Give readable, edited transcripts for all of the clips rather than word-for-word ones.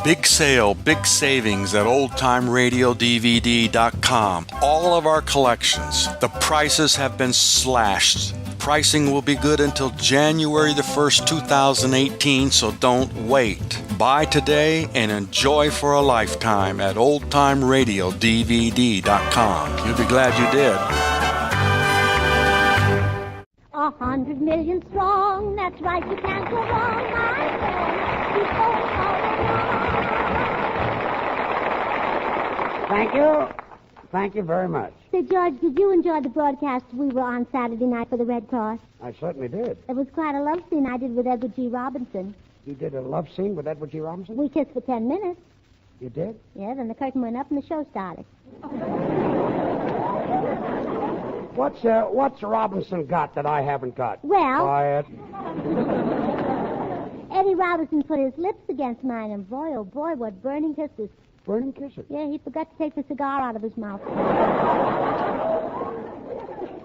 Big sale, big savings at oldtimeradiodvd.com. All of our collections. The prices have been slashed. Pricing will be good until January the 1st, 2018, so don't wait. Buy today and enjoy for a lifetime at oldtimeradiodvd.com. You'll be glad you did. 100 million strong, that's right, you can't go wrong, my friend. Keep going all along. Thank you. Thank you very much. Say, George, did you enjoy the broadcast we were on Saturday night for the Red Cross? I certainly did. It was quite a love scene I did with Edward G. Robinson. You did a love scene with Edward G. Robinson? We kissed for 10 minutes. You did? Yeah, then the curtain went up and the show started. What's Robinson got that I haven't got? Well... Quiet. Eddie Robinson put his lips against mine, and boy, oh boy, what burning kisses. Burning kisses? Yeah, he forgot to take the cigar out of his mouth.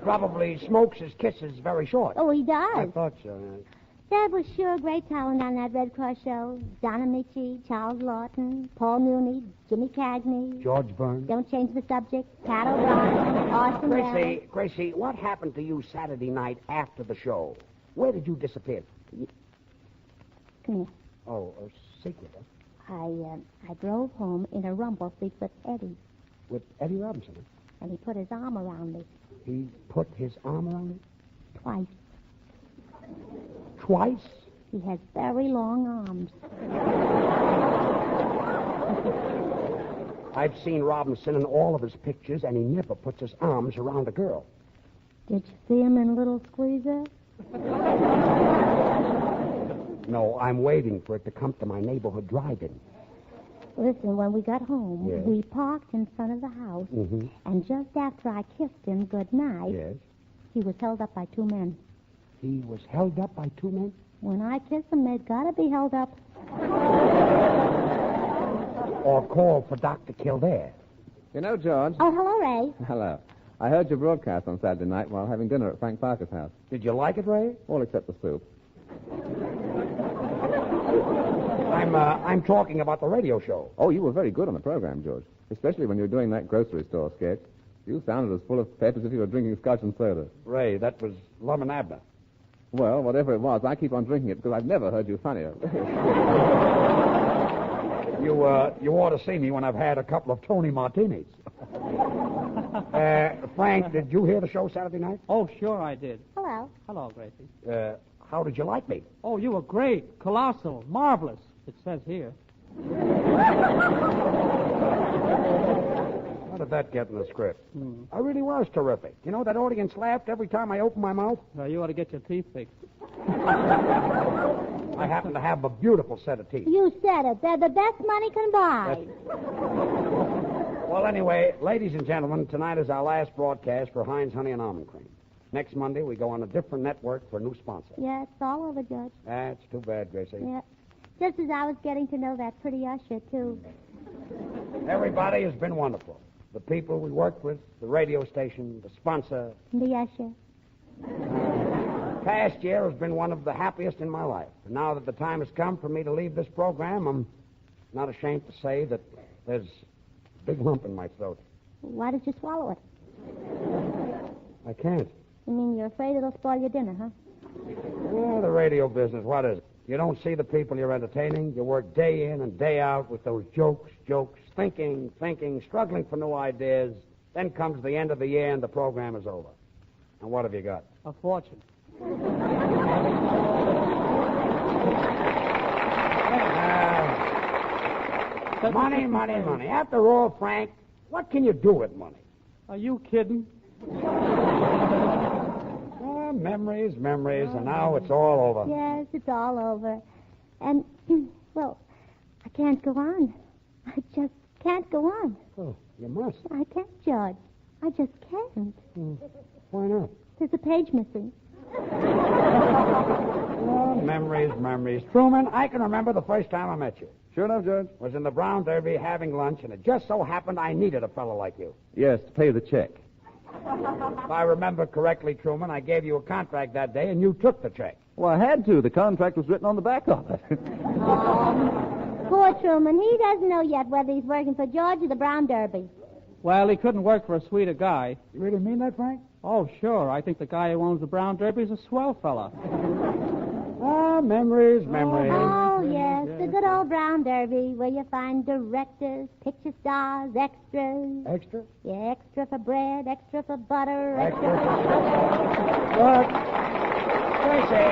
Probably smokes his kisses very short. Oh, he does. I thought so. Dad was sure great talent on that Red Cross show. Donna Michie, Charles Lawton, Paul Muni, Jimmy Cagney. George Burns. Don't change the subject. Pat O'Brien, Orson Welles. Gracie, what happened to you Saturday night after the show? Where did you disappear? Come here. Oh, a secret, huh? I drove home in a rumble seat with Eddie. With Eddie Robinson, huh? And he put his arm around me. He put his arm around you? Twice. Twice? He has very long arms. I've seen Robinson in all of his pictures, and he never puts his arms around a girl. Did you see him in Little Squeezer? No, I'm waiting for it to come to my neighborhood drive-in. Listen, when we got home, Yes. we parked in front of the house, and just after I kissed him good night, Yes? he was held up by two men. He was held up by two men? When I kiss them, they've got to be held up. Or call for Dr. Kildare. You know, George. Oh, hello, Ray. Hello. I heard your broadcast on Saturday night while having dinner at Frank Parker's house. Did you like it, Ray? All except the soup. I'm talking about the radio show. Oh, you were very good on the program, George. Especially when you were doing that grocery store sketch. You sounded as full of pep as if you were drinking scotch and soda. Ray, that was Lum and Abner. Well, whatever it was, I keep on drinking it because I've never heard you funnier. You ought to see me when I've had a couple of Tony Martinis. Frank, did you hear the show Saturday night? Oh, sure I did. Hello. Hello, Gracie. How did you like me? Oh, you were great, colossal, marvelous, it says here. How did that get in the script? I really was terrific. You know, that audience laughed every time I opened my mouth. Well, you ought to get your teeth fixed. I happen to have a beautiful set of teeth. You said it. They're the best money can buy. Well, anyway, ladies and gentlemen, tonight is our last broadcast for Hinds Honey and Almond Cream. Next Monday, we go on a different network for a new sponsor. Yeah, it's all over, Judge. That's too bad, Gracie. Yeah. Just as I was getting to know that pretty usher, too. Everybody has been wonderful. The people we worked with, the radio station, the sponsor. The usher. Past year has been one of the happiest in my life. And now that the time has come for me to leave this program, I'm not ashamed to say that there's a big lump in my throat. Why did you swallow it? I can't. You mean you're afraid it'll spoil your dinner, huh? Yeah, the radio business, what is it? You don't see the people you're entertaining. You work day in and day out with those jokes, thinking, struggling for new ideas. Then comes the end of the year and the program is over. And what have you got? A fortune. Money. After all, Frank, what can you do with money? Are you kidding? Memories, and now it's all over. Yes, it's all over. And, well, I can't go on. I just can't go on. Oh, you must. I can't, Judge. I just can't. Why not? There's a page missing. Oh, memories. Truman, I can remember the first time I met you. Sure enough, George. Was in the Brown Derby having lunch, and it just so happened I needed a fellow like you. Yes, to pay the check. If I remember correctly, Truman, I gave you a contract that day, and you took the check. Well, I had to. The contract was written on the back of it. Poor Truman, he doesn't know yet whether he's working for George or the Brown Derby. Well, he couldn't work for a sweeter guy. You really mean that, Frank? Oh, sure. I think the guy who owns the Brown Derby is a swell fella. Ah, memories, memories. Oh, yes, the good old Brown Derby, where you find directors, picture stars, extras. Extra? Yeah, extra for bread, extra for butter, extra Look, Tracy,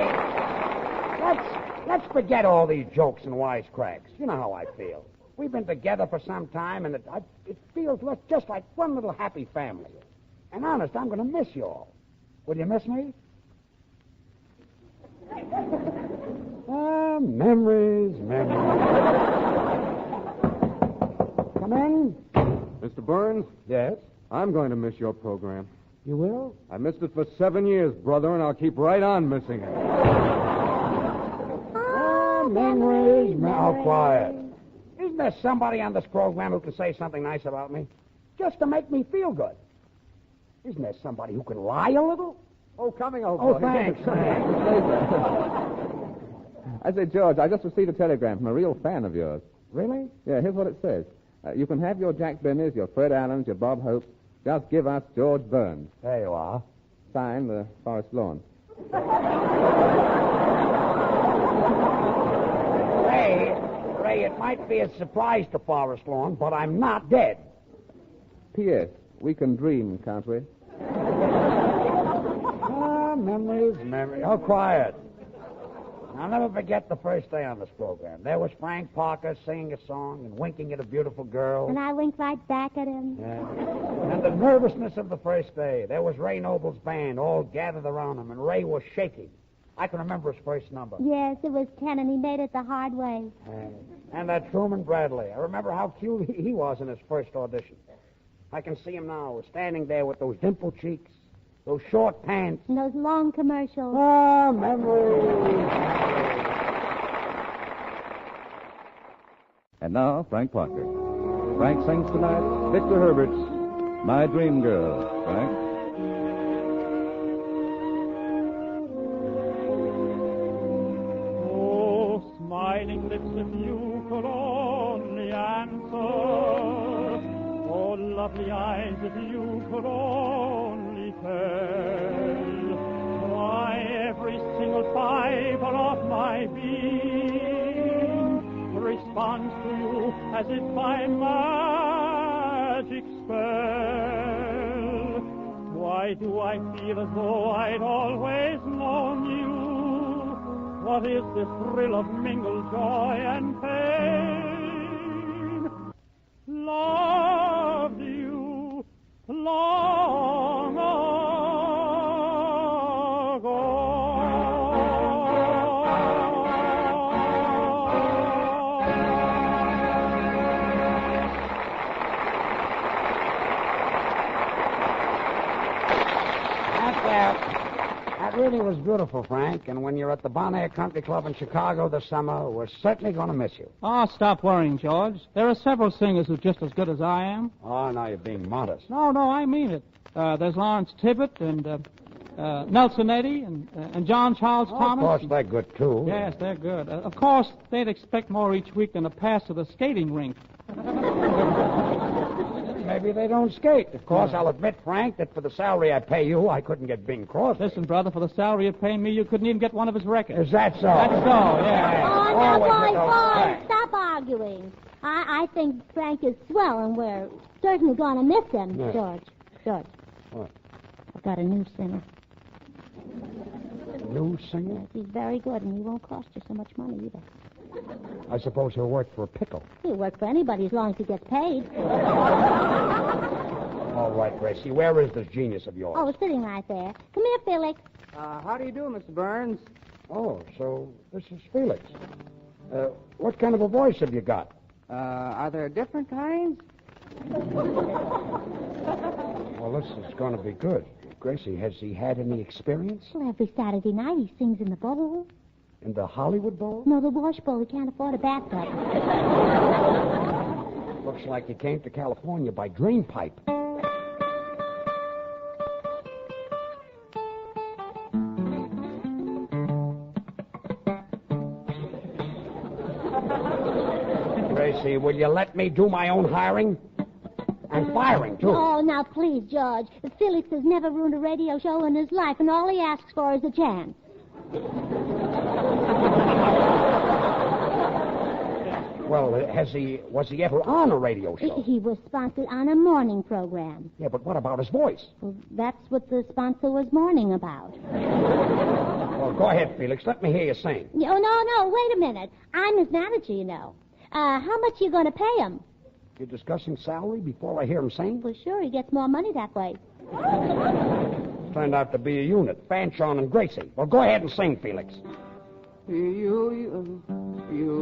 let's forget all these jokes and wisecracks. You know how I feel. We've been together for some time, and it feels just like one little happy family. And honest, I'm going to miss you all. Will you miss me? Ah, memories. Come in. Mr. Burns, Yes? I'm going to miss your program. You will? I missed it for 7 years, brother, and I'll keep right on missing it. Ah, memories. Oh, quiet. Isn't there somebody on this program who can say something nice about me? Just to make me feel good. Isn't there somebody who can lie a little? Oh, coming over. Oh, thanks. I say, George, I just received a telegram from a real fan of yours. Really? Yeah, here's what it says. You can have your Jack Benny's, your Fred Allens, your Bob Hopes. Just give us George Burns. There you are. Signed, the Forest Lawn. Ray, it might be a surprise to Forest Lawn, but I'm not dead. P.S. We can dream, can't we? Ah, memories. Oh, quiet. I'll never forget the first day on this program. There was Frank Parker singing a song and winking at a beautiful girl. And I winked right back at him. Yeah. And the nervousness of the first day. There was Ray Noble's band all gathered around him, and Ray was shaking. I can remember his first number. Yes, it was 10, and he made it the hard way. And that Truman Bradley. I remember how cute he was in his first audition. I can see him now, standing there with those dimpled cheeks, those short pants. And those long commercials. Ah, memories. And now, Frank Parker. Frank sings tonight Victor Herbert's My Dream Girl. Frank? Oh, smiling lips, if you could only answer. Oh, lovely eyes, if you could only tell. Why, every single fiber of my being responds to you as if by magic spell. Why do I feel as though I'd always known you? What is this thrill of mingled joy and pain? Loved you long That really was beautiful, Frank. And when you're at the Bon Air Country Club in Chicago this summer, we're certainly going to miss you. Oh, stop worrying, George. There are several singers who are just as good as I am. Oh, now you're being modest. No, I mean it. There's Lawrence Tibbett and Nelson Eddy and John Charles Thomas. Of course, they're good, too. Yes, they're good. Of course, they'd expect more each week than a pass to the skating rink. Maybe they don't skate. Of course, I'll admit, Frank, that for the salary I pay you, I couldn't get Bing Crosby. Listen, brother, for the salary you're paying me, you couldn't even get one of his records. Is that so? That's so, yeah. Oh, now, Always with boys, those boys, facts. stop arguing. I think Frank is swell, and we're certainly going to miss him, Yeah. George. What? I've got a new singer. New singer? Yes, he's very good, and he won't cost you so much money either. I suppose he'll work for a pickle. He'll work for anybody as long as he gets paid. All right, Gracie, where is this genius of yours? Oh, sitting right there. Come here, Felix. How do you do, Mr. Burns? Oh, so this is Felix. What kind of a voice have you got? Are there different kinds? Well, this is going to be good. Gracie, has he had any experience Well, every Saturday night he sings in the bowl. in the Hollywood Bowl? No, the wash bowl. He can't afford a bathtub. Looks like he came to California by drain pipe. Gracie, will you let me do my own hiring? And firing, too. Oh, now, please, George. Felix has never ruined a radio show in his life, and all he asks for is a chance. Well, was he ever on a radio show? He was sponsored on a morning program. Yeah, but what about his voice? Well, that's what the sponsor was mourning about. Well, go ahead, Felix. Let me hear you sing. Oh, no, wait a minute. I'm his manager, you know. How much you going to pay him? You're discussing salary before I hear him sing? Well, sure, he gets more money that way. Turned out to be a unit. Fanchon and Gracie. Well, go ahead and sing, Felix. You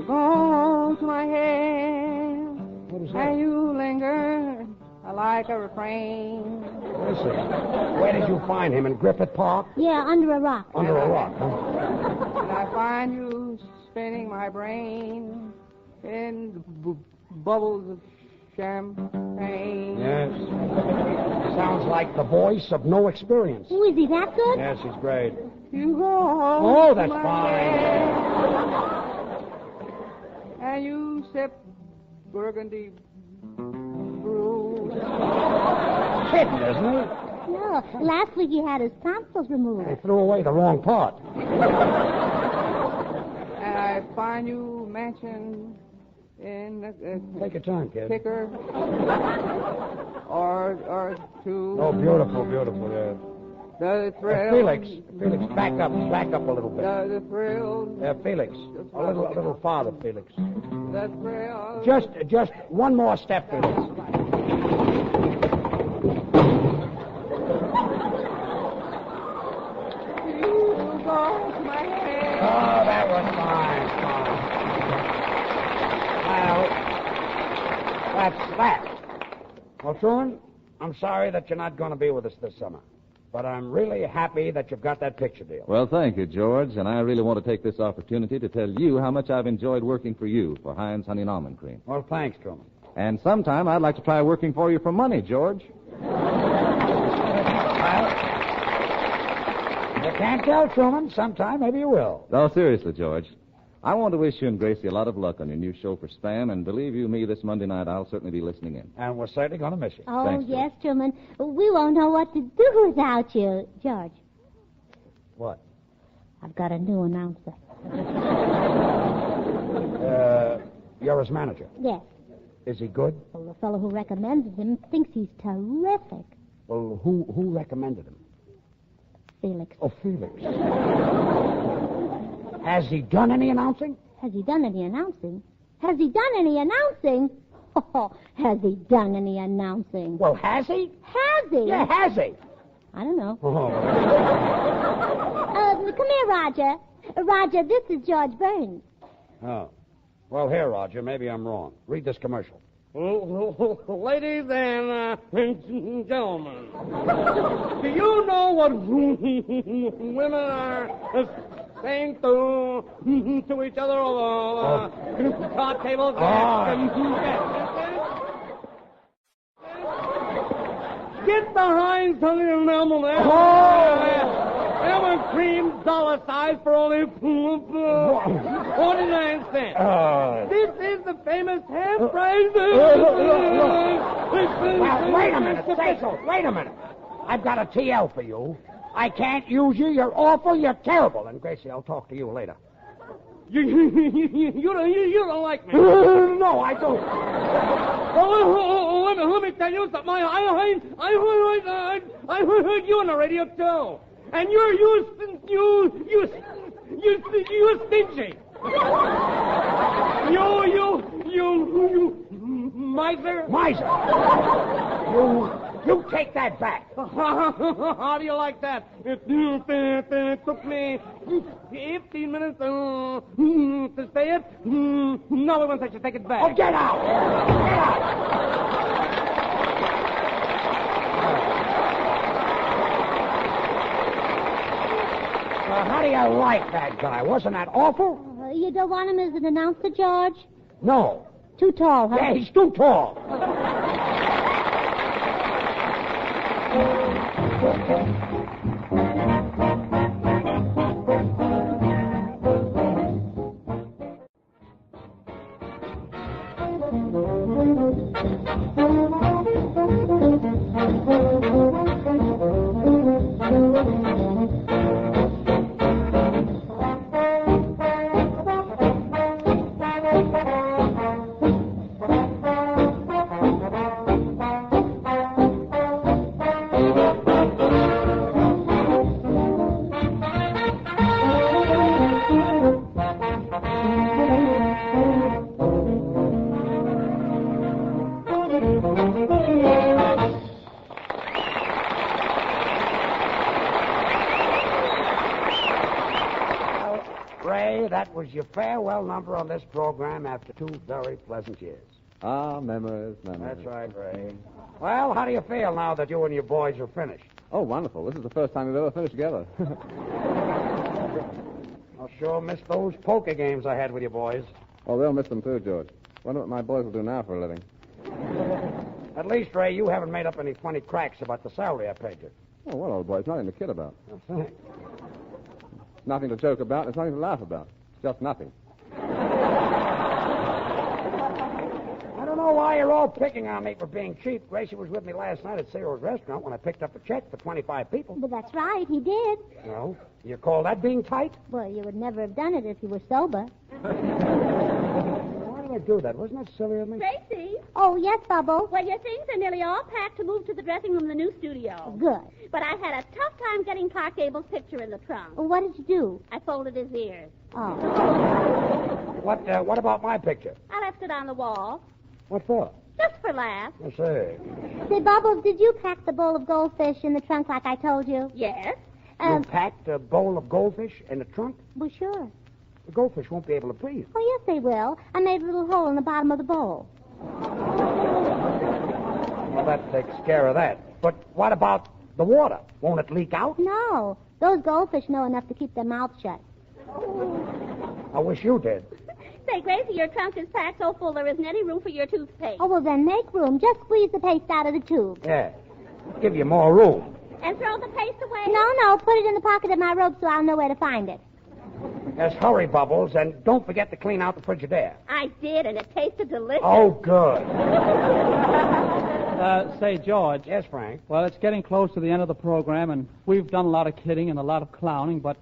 go to my head, What is that? and you linger like a refrain. Listen, where did you find him? In Griffith Park? Yeah, under a rock. Under a rock, huh? And I find you spinning my brain in bubbles of champagne. Yes. Sounds like the voice of no experience. Oh, is he that good? Yes, he's great. You go. Oh, that's to my fine. head, and you sip burgundy brew. Kidding, isn't he? No, last week he had his tonsils removed. They threw away the wrong part. And I find you mentioned in Take your time, kid. kicker or two. Oh, beautiful, beautiful, yeah. The thrill. Felix, back up a little bit. The thrill. Felix, a little farther, Felix. The thrill. Just one more step, Felix. You go to my head. Oh, that was fine. Well, that's that. Well, Truman, I'm sorry that you're not going to be with us this summer. But I'm really happy that you've got that picture deal. Well, thank you, George, and I really want to take this opportunity to tell you how much I've enjoyed working for you for Hinds Honey and Almond Cream. Well, thanks, Truman. And sometime I'd like to try working for you for money, George. You can't tell, Truman. Sometime maybe you will. No, seriously, George. I want to wish you and Gracie a lot of luck on your new show for Spam, and believe you me, this Monday night I'll certainly be listening in. And we're certainly going to miss you. Oh, Thanks, yes, Truman. We won't know what to do without you. George, What? I've got a new announcer. You're his manager. Yes. Is he good? Well, the fellow who recommended him thinks he's terrific. Well, who recommended him? Felix. Oh, Felix. Has he done any announcing? Has he done any announcing? Has he done any announcing? Oh, has he done any announcing? Well, has he? Has he? Yeah, has he? I don't know. Oh. Come here, Roger. Roger, this is George Burns. Oh. Well, here, Roger, maybe I'm wrong. Read this commercial. Ladies and gentlemen, do you know what women are saying to each other over card tables? Get behind Sonny and Elmo there. Almond cream, dollar size for only 49 cents. This is the famous half price. Well, wait a minute, Cecil. Wait a minute. I've got a TL for you. I can't use you. You're awful. You're terrible. And Gracie, I'll talk to you later. You don't like me. No, I don't. Well, let me tell you something. I heard you on the radio too, and you're stingy. You miser. Miser. You take that back. How do you like that? It took me 15 minutes to say it. No one said you take it back. Oh, get out. Get out. How do you like that guy? Wasn't that awful? You don't want him as an announcer, George? No. Too tall, huh? Yeah, he's too tall. that was your farewell number on this program after 2 very pleasant years. Ah, memories. That's right, Ray. Well, how do you feel now that you and your boys are finished? Oh, wonderful. This is the first time we've ever finished together. I'll sure miss those poker games I had with you boys. Oh, they'll miss them too, George. Wonder what my boys will do now for a living. At least, Ray, you haven't made up any funny cracks about the salary I paid you. Oh, well, old boy, it's nothing to kid about. Oh, thanks. It's nothing to joke about. It's nothing to laugh about. It's just nothing. I don't know why you're all picking on me for being cheap. Gracie was with me last night at Cyril's restaurant when I picked up a check for 25 people. But that's right, he did. No? You call that being tight? Well, you would never have done it if you were sober. Why did I do that? Wasn't that silly of me? Gracie, Oh, yes, Bubble. well, your things are nearly all packed to move to the dressing room in the new studio. Good. But I had a tough time getting Clark Gable's picture in the trunk. Well, what did you do? I folded his ears. Oh. What about my picture? I left it on the wall, What for? just for laughs. I say. Say, Bubbles, did you pack the bowl of goldfish in the trunk like I told you? Yes. You packed a bowl of goldfish in the trunk? Well, sure. The goldfish won't be able to breathe. Oh, yes, they will. I made a little hole in the bottom of the bowl. Well, that takes care of that. But what about the water? Won't it leak out? No. Those goldfish know enough to keep their mouths shut. I wish you did. Say, Gracie, your trunk is packed so full there isn't any room for your toothpaste. Oh, well, then make room. Just squeeze the paste out of the tube. Yeah. Give you more room. And throw the paste away? No, put it in the pocket of my robe so I'll know where to find it. Yes, hurry, Bubbles, and don't forget to clean out the Frigidaire. I did, and it tasted delicious. Oh, good. Say, George. Yes, Frank. Well, it's getting close to the end of the program, and we've done a lot of kidding and a lot of clowning, but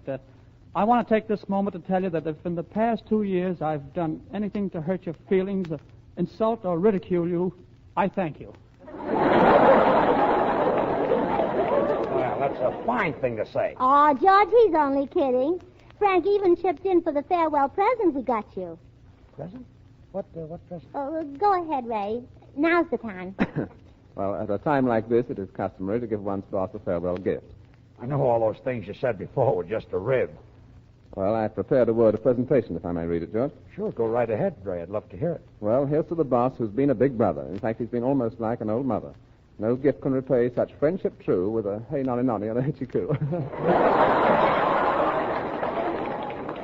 I want to take this moment to tell you that if in the past 2 years I've done anything to hurt your feelings, insult or ridicule you, I thank you. Well, that's a fine thing to say. Oh, George, he's only kidding. Frank even chipped in for the farewell present we got you. Present? What present? Oh, go ahead, Ray. Now's the time. Well, at a time like this, it is customary to give one's boss a farewell gift. I know all those things you said before were just a rib. Well, I've prepared a word of presentation, if I may read it, George. Sure, go right ahead, Ray. I'd love to hear it. Well, here's to the boss who's been a big brother. In fact, he's been almost like an old mother. No gift can repay such friendship true with a hey nonny nonny and a hitchy coo.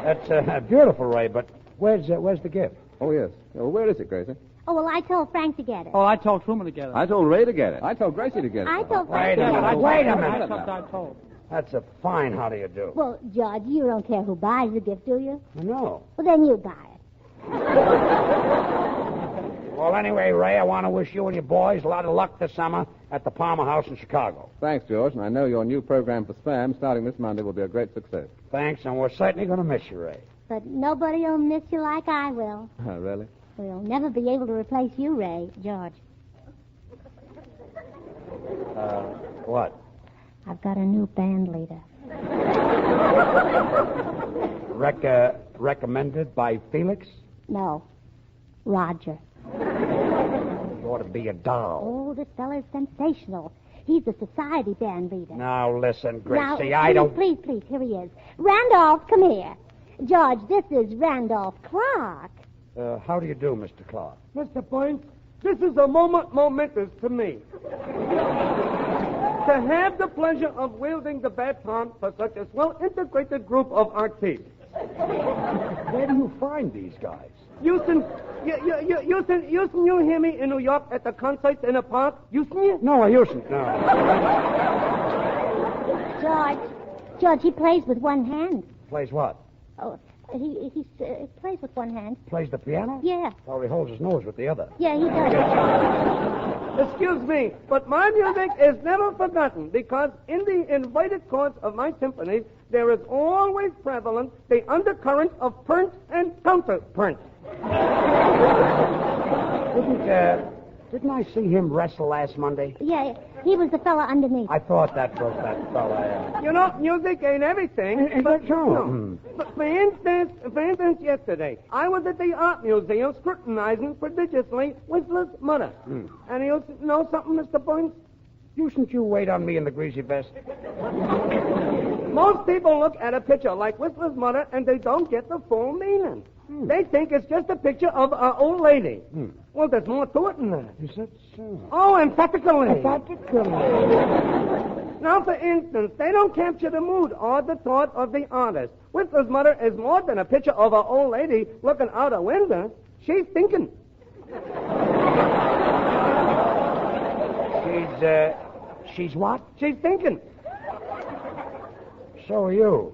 That's beautiful, Ray, but where's the gift? Oh, yes. Well, where is it, Gracie? Oh, well, I told Frank to get it. Oh, I told Truman to get it. I told Ray to get it. I told Gracie to get it. I told Wait Frank. a minute. Wait a minute. That's what I told. That's a fine how do you do. Well, George, you don't care who buys the gift, do you? No. Well, then you buy it. Well, anyway, Ray, I want to wish you and your boys a lot of luck this summer at the Palmer House in Chicago. Thanks, George, and I know your new program for Spam, starting this Monday, will be a great success. Thanks, and we're certainly going to miss you, Ray. But nobody will miss you like I will. Really? We'll never be able to replace you, Ray, George. What? I've got a new band leader. Recommended by Felix? No, Roger. You ought to be a doll. Oh, this fella's sensational. He's a society band leader. Now, listen, Gracie, now, I don't... Please, here he is. Randolph, come here. George, this is Randolph Clark. How do you do, Mr. Clark? Mr. Point, this is a moment momentous to me. To have the pleasure of wielding the baton for such a well-integrated group of artists. Where do you find these guys? Houston, Houston, you hear me in New York at the concerts in the park? Houston? No, Houston, no. George, he plays with one hand. Plays what? Oh, he plays with one hand. Plays the piano? Yeah. Or he holds his nose with the other. Yeah, he does. Excuse me, but my music is never forgotten because in the invited chords of my symphonies, there is always prevalent the undercurrent of print and counterprint. Didn't I see him wrestle last Monday? Yeah, he was the fella underneath. I thought that was that fella. You know, music ain't everything. Is that true? No. But for instance, yesterday, I was at the art museum scrutinizing prodigiously Whistler's mother. And you know something, Mr. Boyne? You wait on me in the greasy vest. Most people look at a picture like Whistler's mother and they don't get the full meaning. They think it's just a picture of an old lady. Well, there's more to it than that. Is that so? Oh, emphatically. Emphatically. Now, for instance, they don't capture the mood or the thought of the artist. Whistler's mother is more than a picture of an old lady looking out a window. She's thinking. She's what? She's thinking. So are you.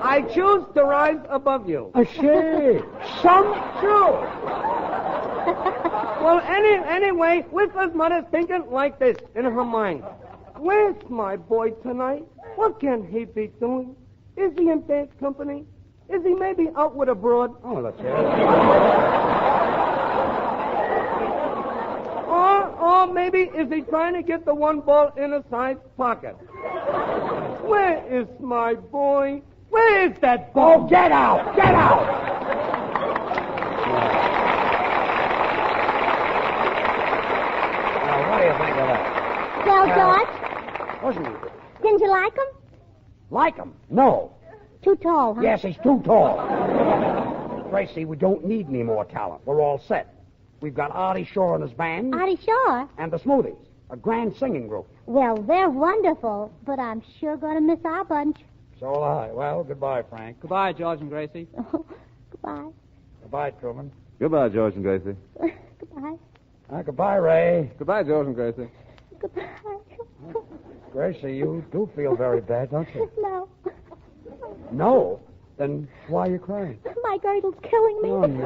I choose to rise above you. She. Some True. Well, anyway, Whistler's mother's thinking like this in her mind. Where's my boy tonight? What can he be doing? Is he in bad company? Is he maybe out with a broad? Oh, that's it. Or maybe is he trying to get the one ball in a side pocket? Where is my boy? Where is that ball? Oh, get out! Get out! Now, what do you think of that? Well, George, Listen, didn't you like him? like him? No. Too tall, huh? Yes, he's too tall. Gracie, we don't need any more talent. We're all set. We've got Artie Shaw and his band. Artie Shaw? And the Smoothies, a grand singing group. Well, they're wonderful, but I'm sure going to miss our bunch. So will I. Well, goodbye, Frank. Goodbye, George and Gracie. Goodbye. Goodbye, Truman. Goodbye, George and Gracie. Goodbye. Goodbye, Ray. Goodbye, George and Gracie. Goodbye. Gracie, you do feel very bad, don't you? No. No? Then why are you crying? My girdle's killing me. Oh, no.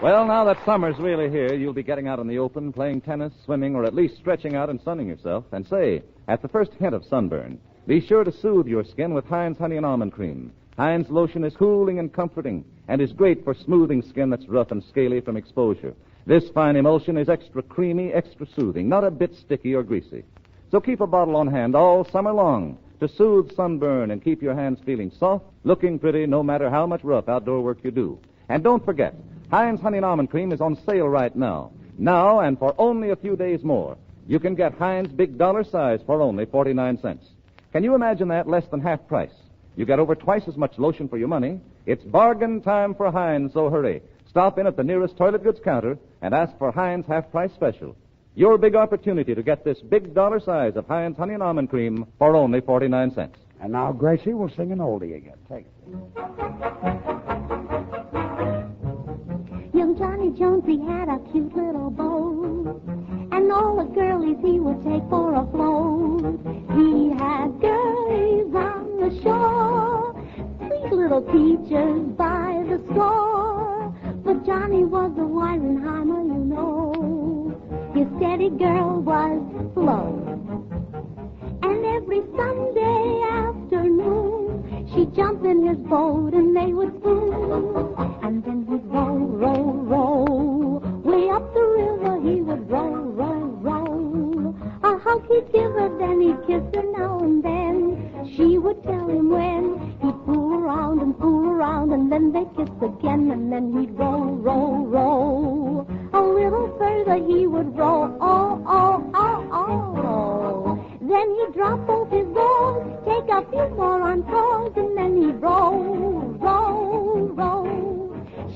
Well, now that summer's really here, you'll be getting out in the open, playing tennis, swimming, or at least stretching out and sunning yourself. And say, at the first hint of sunburn, be sure to soothe your skin with Hinds Honey and Almond Cream. Hinds lotion is cooling and comforting and is great for smoothing skin that's rough and scaly from exposure. This fine emulsion is extra creamy, extra soothing, not a bit sticky or greasy. So keep a bottle on hand all summer long to soothe sunburn and keep your hands feeling soft, looking pretty no matter how much rough outdoor work you do. And don't forget, Hinds Honey and Almond Cream is on sale right now. Now and for only a few days more, you can get Hinds Big Dollar Size for only 49 cents. Can you imagine that? Less than half price. You get over twice as much lotion for your money. It's bargain time for Hinds, so hurry. Stop in at the nearest toilet goods counter and ask for Hinds half-price special. Your big opportunity to get this big dollar size of Hinds Honey and Almond Cream for only 49 cents. And now, Gracie, we'll sing an oldie again. Take it. Young Johnny Jones, he had a cute little boat, and all the girlies he would take for a float. He had girlies on the shore, sweet little peaches by the score. But Johnny was a Weisenheimer, you know. His steady girl was Flo. And every Sunday afternoon, she'd jump in his boat and they would spoon. And then he'd row, row, row. Way up the river he would row, row, row. A hug he'd give her, then he'd kiss her now and then. She would tell him when. He'd fool around, and then they'd kiss again. And then he'd row, row, row. A little further he would row, oh, oh, oh, oh. Then he'd drop both his oars, take a few more on tours, and then he'd row, row, row.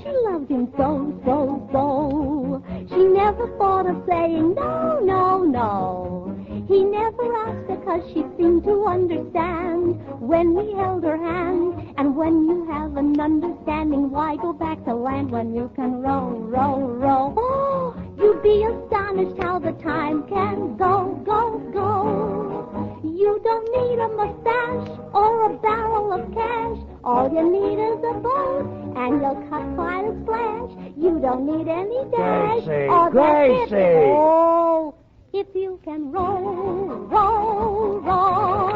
She loved him so, so, so. She never thought of saying no, no, no. He never asked her 'cause she seemed to understand when he held her hand. And when you have an understanding, why go back to land when you can row, row, row? Oh, you'd be astonished how the time can go, go, go. You don't need a mustache or a barrel of cash. All you need is a boat, and you'll cut quite a splash. You don't need any dash. Gracie, or Gracie. Oh, if you can row, row, row.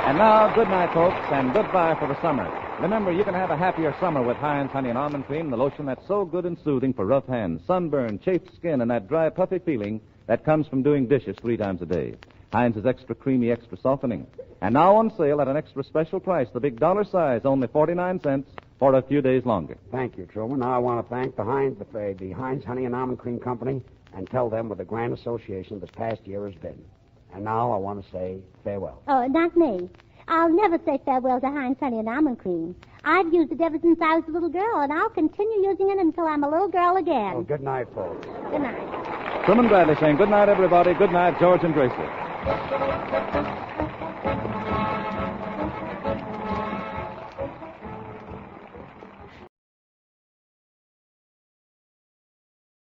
And now, good night, folks, and goodbye for the summer. Remember, you can have a happier summer with Hinds Honey and Almond Cream, the lotion that's so good and soothing for rough hands, sunburn, chafed skin, and that dry, puffy feeling that comes from doing dishes 3 times a day. Hinds is extra creamy, extra softening. And now on sale at an extra special price, the big dollar size, only 49 cents for a few days longer. Thank you, Truman. Now I want to thank the Hinds Honey and Almond Cream Company and tell them what a grand association this past year has been. And now I want to say farewell. Oh, not me. I'll never say farewell to Hinds Honey and Almond Cream. I've used it ever since I was a little girl, and I'll continue using it until I'm a little girl again. Oh, good night, folks. Good night. Truman Bradley saying good night, everybody. Good night, George and Gracie.